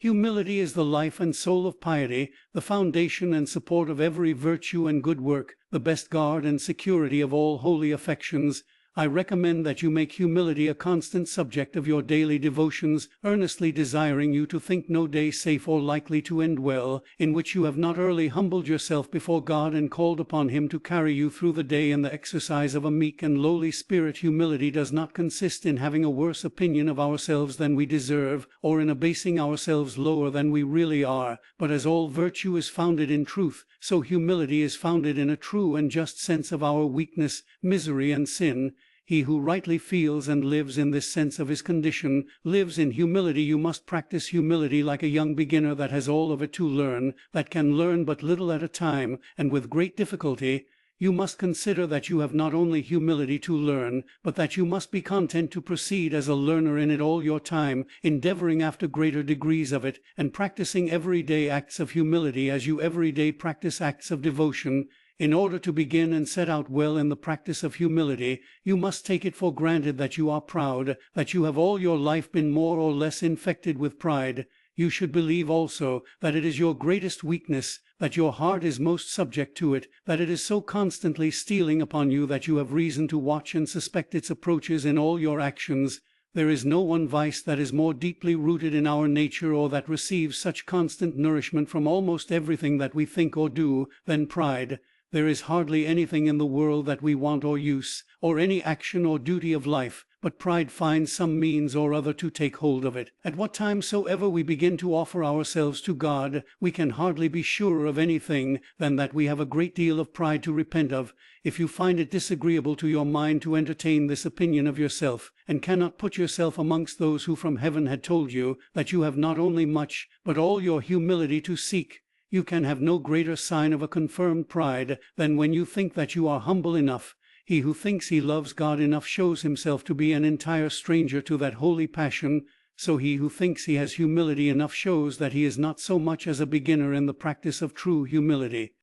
Humility is the life and soul of piety, the foundation and support of every virtue and good work, the best guard and security of all holy affections. I recommend that you make humility a constant subject of your daily devotions, earnestly desiring you to think no day safe or likely to end well, in which you have not early humbled yourself before God and called upon Him to carry you through the day in the exercise of a meek and lowly spirit. Humility does not consist in having a worse opinion of ourselves than we deserve, or in abasing ourselves lower than we really are, but as all virtue is founded in truth, so humility is founded in a true and just sense of our weakness, misery, and sin. He who rightly feels and lives in this sense of his condition lives in humility. You must practice humility like a young beginner that has all of it to learn, that can learn but little at a time, and with great difficulty. You must consider that you have not only humility to learn, but that you must be content to proceed as a learner in it all your time, endeavoring after greater degrees of it, and practicing every day acts of humility as you every day practice acts of devotion. In order to begin and set out well in the practice of humility, you must take it for granted that you are proud, that you have all your life been more or less infected with pride. You should believe also that it is your greatest weakness, that your heart is most subject to it, that it is so constantly stealing upon you that you have reason to watch and suspect its approaches in all your actions. There is no one vice that is more deeply rooted in our nature, or that receives such constant nourishment from almost everything that we think or do, than pride. There is hardly anything in the world that we want or use, or any action or duty of life, but pride finds some means or other to take hold of it. At what time soever we begin to offer ourselves to God, we can hardly be surer of anything than that we have a great deal of pride to repent of. If you find it disagreeable to your mind to entertain this opinion of yourself, and cannot put yourself amongst those who from heaven had told you that you have not only much, but all your humility to seek, you can have no greater sign of a confirmed pride than when you think that you are humble enough. He who thinks he loves God enough shows himself to be an entire stranger to that holy passion. So he who thinks he has humility enough shows that he is not so much as a beginner in the practice of true humility.